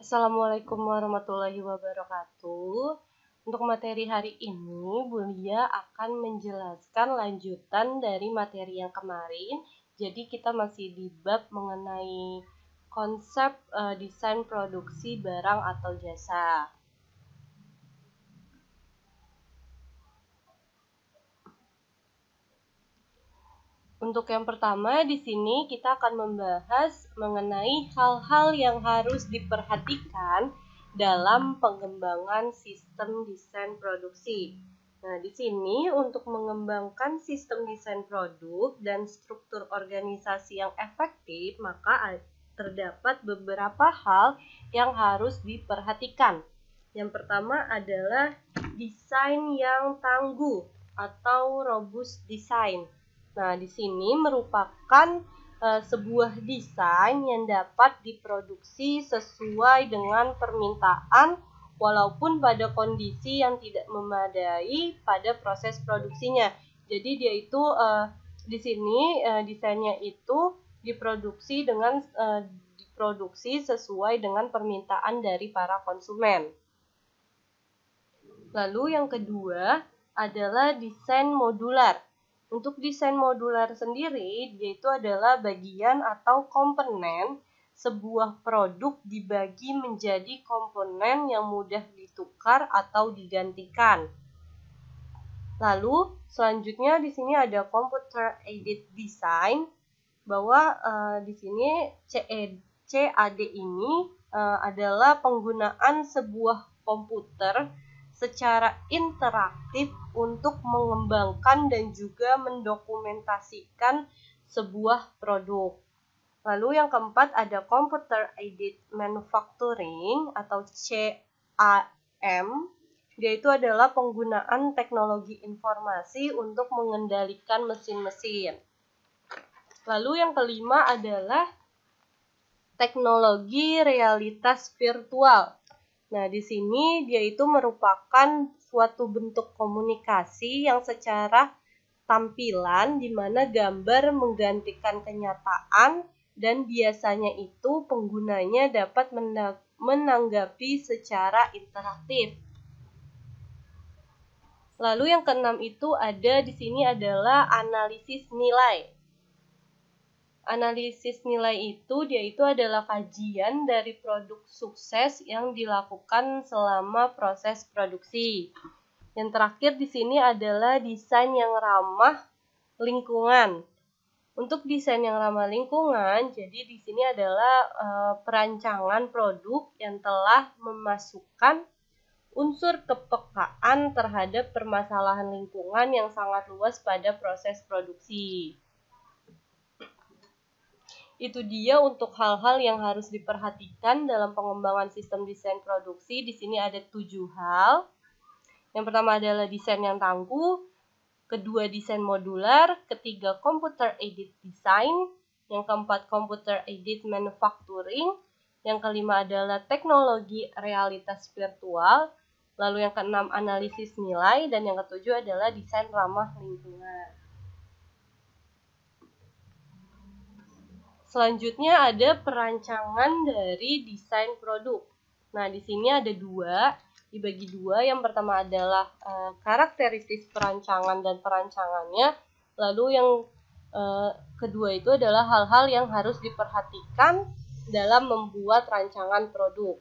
Assalamualaikum warahmatullahi wabarakatuh. Untuk materi hari ini, Bu Lia akan menjelaskan lanjutan dari materi yang kemarin. Jadi kita masih di bab mengenai konsep desain produksi barang atau jasa. Untuk yang pertama, di sini kita akan membahas mengenai hal-hal yang harus diperhatikan dalam pengembangan sistem desain produksi. Nah, di sini untuk mengembangkan sistem desain produk dan struktur organisasi yang efektif, maka terdapat beberapa hal yang harus diperhatikan. Yang pertama adalah desain yang tangguh atau robust design. Nah, di sini merupakan sebuah desain yang dapat diproduksi sesuai dengan permintaan walaupun pada kondisi yang tidak memadai pada proses produksinya. Jadi dia itu di sini desainnya itu diproduksi sesuai dengan permintaan dari para konsumen. Lalu yang kedua adalah desain modular. Untuk desain modular sendiri, yaitu adalah bagian atau komponen sebuah produk dibagi menjadi komponen yang mudah ditukar atau digantikan. Lalu selanjutnya di sini ada computer aided design, bahwa di sini CAD ini adalah penggunaan sebuah komputer secara interaktif untuk mengembangkan dan juga mendokumentasikan sebuah produk. Lalu yang keempat ada Computer Aided Manufacturing atau CAM, yaitu adalah penggunaan teknologi informasi untuk mengendalikan mesin-mesin. Lalu yang kelima adalah teknologi realitas virtual. Nah, di sini dia itu merupakan suatu bentuk komunikasi yang secara tampilan di mana gambar menggantikan kenyataan dan biasanya itu penggunanya dapat menanggapi secara interaktif. Lalu yang keenam itu ada di sini adalah analisis nilai. Analisis nilai itu adalah kajian dari produk sukses yang dilakukan selama proses produksi. Yang terakhir di sini adalah desain yang ramah lingkungan. Untuk desain yang ramah lingkungan, jadi di sini adalah perancangan produk yang telah memasukkan unsur kepekaan terhadap permasalahan lingkungan yang sangat luas pada proses produksi. Itu dia untuk hal-hal yang harus diperhatikan dalam pengembangan sistem desain produksi. Di sini ada 7 hal. Yang pertama adalah desain yang tangguh, kedua desain modular, ketiga computer aided design, yang keempat computer aided manufacturing, yang kelima adalah teknologi realitas virtual, lalu yang keenam analisis nilai, dan yang ketujuh adalah desain ramah lingkungan. Selanjutnya ada perancangan dari desain produk. Nah, di sini ada dibagi dua. Yang pertama adalah karakteristik perancangan dan perancangannya. Lalu yang kedua itu adalah hal-hal yang harus diperhatikan dalam membuat rancangan produk.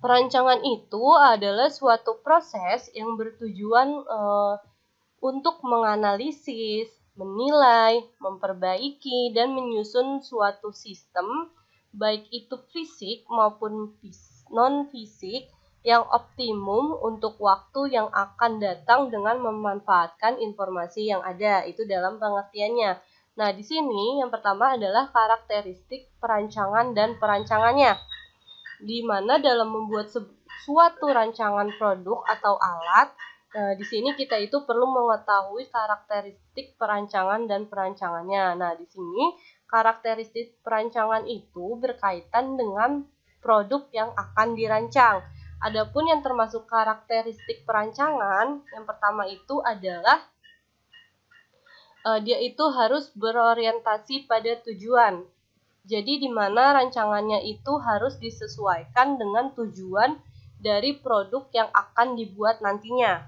Perancangan itu adalah suatu proses yang bertujuan untuk menganalisis, menilai, memperbaiki, dan menyusun suatu sistem, baik itu fisik maupun non-fisik, yang optimum untuk waktu yang akan datang dengan memanfaatkan informasi yang ada. Itu dalam pengertiannya. Nah, di sini yang pertama adalah karakteristik perancangan dan perancangannya, di mana dalam membuat suatu rancangan produk atau alat, di sini kita itu perlu mengetahui karakteristik perancangan dan perancangannya. Nah, di sini karakteristik perancangan itu berkaitan dengan produk yang akan dirancang. Adapun yang termasuk karakteristik perancangan, yang pertama itu adalah dia itu harus berorientasi pada tujuan. Jadi di mana rancangannya itu harus disesuaikan dengan tujuan dari produk yang akan dibuat nantinya.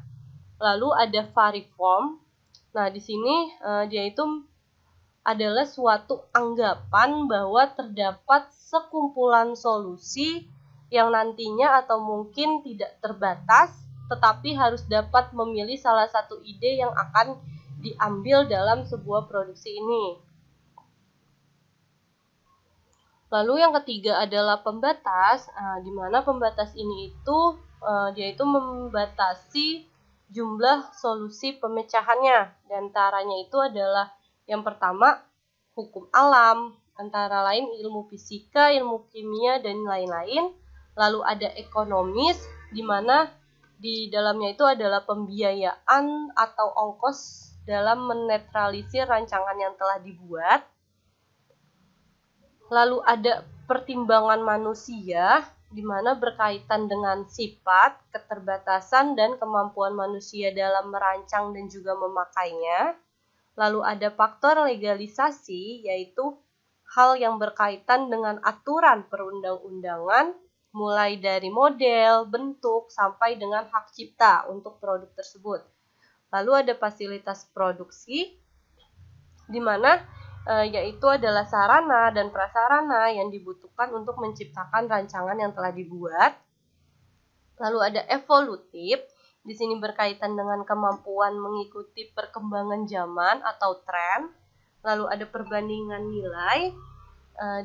Lalu ada variform. Nah, di sini dia itu adalah suatu anggapan bahwa terdapat sekumpulan solusi yang nantinya atau mungkin tidak terbatas, tetapi harus dapat memilih salah satu ide yang akan diambil dalam sebuah produksi ini. Lalu yang ketiga adalah pembatas, di mana pembatas ini itu dia itu membatasi jumlah solusi pemecahannya. Di antaranya itu adalah yang pertama hukum alam, antara lain ilmu fisika, ilmu kimia, dan lain-lain. Lalu ada ekonomis, di mana di dalamnya itu adalah pembiayaan atau ongkos dalam menetralisir rancangan yang telah dibuat. Lalu ada pertimbangan manusia, di mana berkaitan dengan sifat, keterbatasan, dan kemampuan manusia dalam merancang dan juga memakainya. Lalu ada faktor legalisasi, yaitu hal yang berkaitan dengan aturan perundang-undangan, mulai dari model, bentuk, sampai dengan hak cipta untuk produk tersebut. Lalu ada fasilitas produksi, di mana yaitu adalah sarana dan prasarana yang dibutuhkan untuk menciptakan rancangan yang telah dibuat. Lalu ada evolutif, di sini berkaitan dengan kemampuan mengikuti perkembangan zaman atau tren. Lalu ada perbandingan nilai,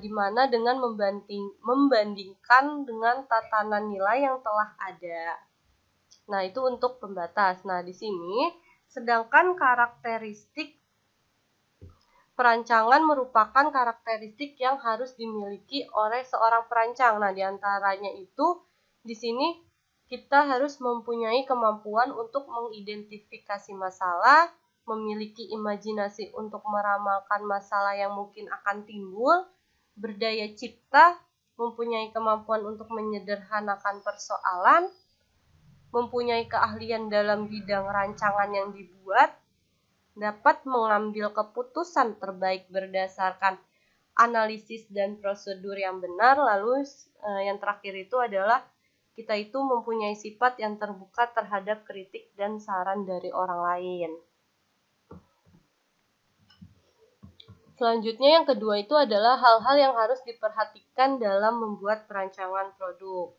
di mana dengan membandingkan dengan tatanan nilai yang telah ada. Nah, itu untuk pembatas. Nah, di sini sedangkan karakteristik perancangan merupakan karakteristik yang harus dimiliki oleh seorang perancang. Nah, diantaranya itu di sini kita harus mempunyai kemampuan untuk mengidentifikasi masalah, memiliki imajinasi untuk meramalkan masalah yang mungkin akan timbul, berdaya cipta, mempunyai kemampuan untuk menyederhanakan persoalan, mempunyai keahlian dalam bidang rancangan yang dibuat, dapat mengambil keputusan terbaik berdasarkan analisis dan prosedur yang benar. Lalu yang terakhir itu adalah kita itu mempunyai sifat yang terbuka terhadap kritik dan saran dari orang lain. Selanjutnya yang kedua itu adalah hal-hal yang harus diperhatikan dalam membuat perancangan produk.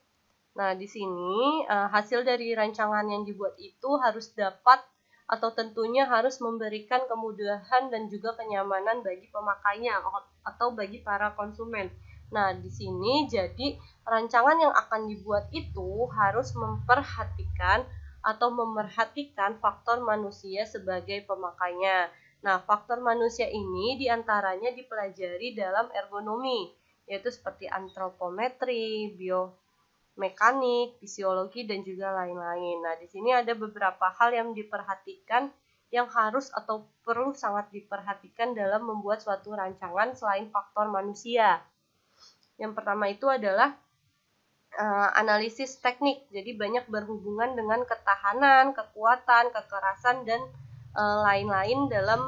Nah, di sini hasil dari rancangan yang dibuat itu harus dapat atau tentunya harus memberikan kemudahan dan juga kenyamanan bagi pemakainya atau bagi para konsumen. Nah, di sini jadi rancangan yang akan dibuat itu harus memperhatikan atau memerhatikan faktor manusia sebagai pemakainya. Nah, faktor manusia ini diantaranya dipelajari dalam ergonomi, yaitu seperti antropometri, biomekanik, fisiologi, dan juga lain-lain. Nah, di sini ada beberapa hal yang diperhatikan yang harus atau perlu sangat diperhatikan dalam membuat suatu rancangan selain faktor manusia. Yang pertama itu adalah analisis teknik. Jadi banyak berhubungan dengan ketahanan, kekuatan, kekerasan, dan lain-lain dalam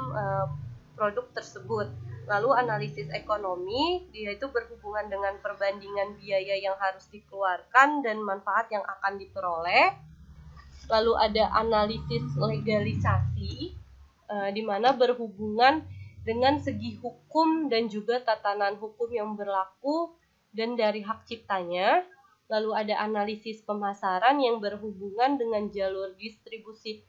produk tersebut. Lalu analisis ekonomi, dia itu berhubungan dengan perbandingan biaya yang harus dikeluarkan dan manfaat yang akan diperoleh. Lalu ada analisis legalisasi, di mana berhubungan dengan segi hukum dan juga tatanan hukum yang berlaku dan dari hak ciptanya. Lalu ada analisis pemasaran yang berhubungan dengan jalur distribusi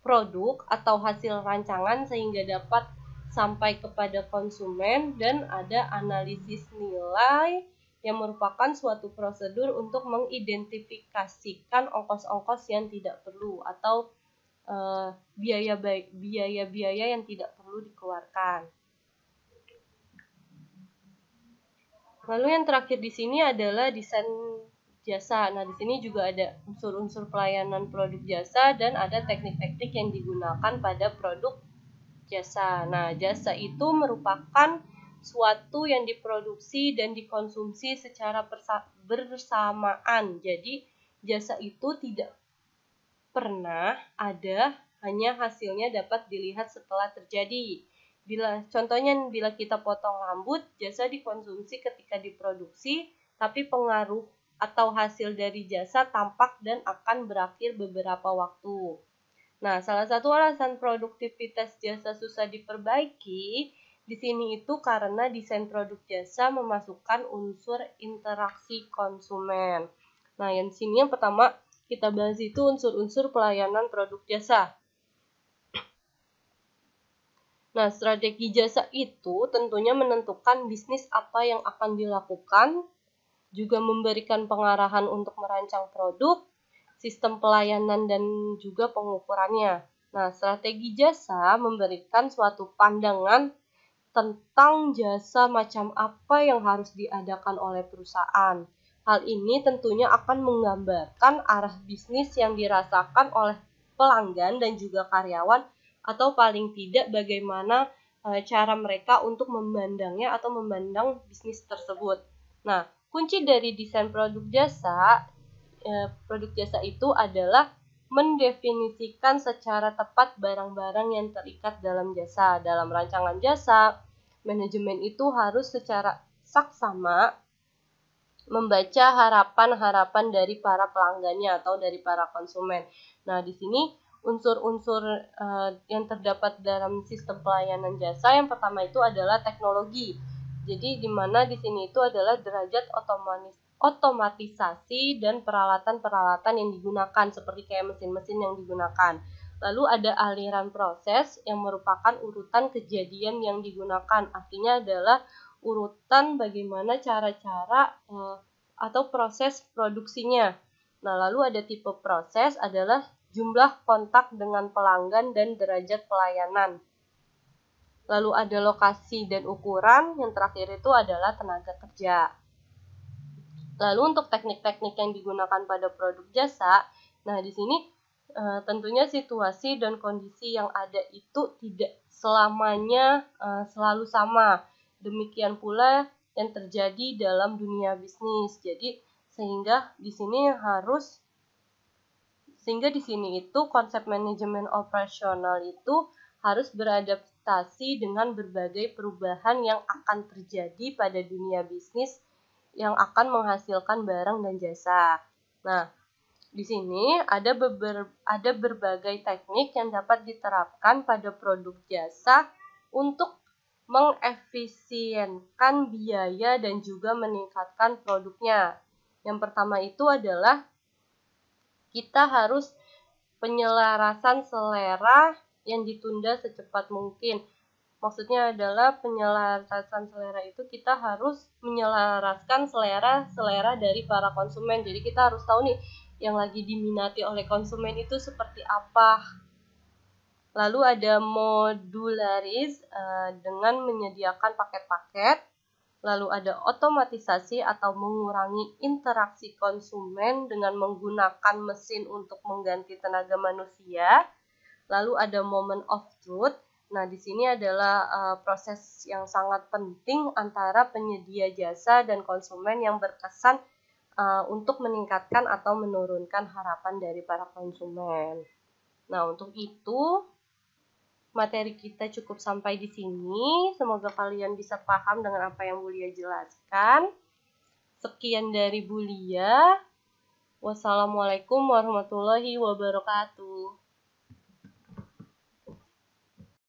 produk atau hasil rancangan sehingga dapat sampai kepada konsumen, dan ada analisis nilai yang merupakan suatu prosedur untuk mengidentifikasikan ongkos-ongkos yang tidak perlu atau biaya-biaya yang tidak perlu dikeluarkan. Lalu yang terakhir di sini adalah desain jasa. Nah, di sini juga ada unsur-unsur pelayanan produk jasa dan ada teknik-teknik yang digunakan pada produk jasa. Nah, jasa itu merupakan suatu yang diproduksi dan dikonsumsi secara bersamaan. Jadi, jasa itu tidak pernah ada, hanya hasilnya dapat dilihat setelah terjadi. Contohnya bila kita potong rambut, jasa dikonsumsi ketika diproduksi, tapi pengaruh atau hasil dari jasa tampak dan akan berakhir beberapa waktu. Nah, salah satu alasan produktivitas jasa susah diperbaiki di sini itu karena desain produk jasa memasukkan unsur interaksi konsumen. Nah, yang di sini yang pertama kita bahas itu unsur-unsur pelayanan produk jasa. Nah, strategi jasa itu tentunya menentukan bisnis apa yang akan dilakukan, juga memberikan pengarahan untuk merancang produk, sistem pelayanan, dan juga pengukurannya. Nah, strategi jasa memberikan suatu pandangan tentang jasa macam apa yang harus diadakan oleh perusahaan. Hal ini tentunya akan menggambarkan arah bisnis yang dirasakan oleh pelanggan dan juga karyawan, atau paling tidak bagaimana cara mereka untuk memandangnya atau memandang bisnis tersebut. Nah, kunci dari desain produk jasa itu adalah mendefinisikan secara tepat barang-barang yang terikat dalam jasa. Dalam rancangan jasa, manajemen itu harus secara saksama membaca harapan-harapan dari para pelanggannya atau dari para konsumen. Nah, di sini unsur-unsur yang terdapat dalam sistem pelayanan jasa yang pertama itu adalah teknologi. Jadi di mana di sini itu adalah derajat otomatisasi dan peralatan-peralatan yang digunakan seperti kayak mesin-mesin yang digunakan. Lalu ada aliran proses yang merupakan urutan kejadian yang digunakan. Artinya adalah urutan bagaimana cara-cara atau proses produksinya. Nah, lalu ada tipe proses adalah jumlah kontak dengan pelanggan dan derajat pelayanan. Lalu ada lokasi dan ukuran, yang terakhir itu adalah tenaga kerja. Lalu untuk teknik-teknik yang digunakan pada produk jasa, nah di sini tentunya situasi dan kondisi yang ada itu tidak selamanya selalu sama. Demikian pula yang terjadi dalam dunia bisnis. Jadi sehingga di sini itu konsep manajemen operasional itu harus beradaptasi dengan berbagai perubahan yang akan terjadi pada dunia bisnis yang akan menghasilkan barang dan jasa. Nah, di sini ada berbagai teknik yang dapat diterapkan pada produk jasa untuk mengefisienkan biaya dan juga meningkatkan produknya. Yang pertama itu adalah kita harus penyelarasan selera yang ditunda secepat mungkin. Maksudnya adalah penyelarasan selera itu kita harus menyelaraskan selera dari para konsumen. Jadi kita harus tahu nih yang lagi diminati oleh konsumen itu seperti apa. Lalu ada modularis dengan menyediakan paket-paket. Lalu ada otomatisasi atau mengurangi interaksi konsumen dengan menggunakan mesin untuk mengganti tenaga manusia. Lalu ada moment of truth. Nah, di sini adalah proses yang sangat penting antara penyedia jasa dan konsumen yang berkesan untuk meningkatkan atau menurunkan harapan dari para konsumen. Nah, untuk itu materi kita cukup sampai di sini. Semoga kalian bisa paham dengan apa yang Bulia jelaskan. Sekian dari Bulia. Wassalamualaikum warahmatullahi wabarakatuh.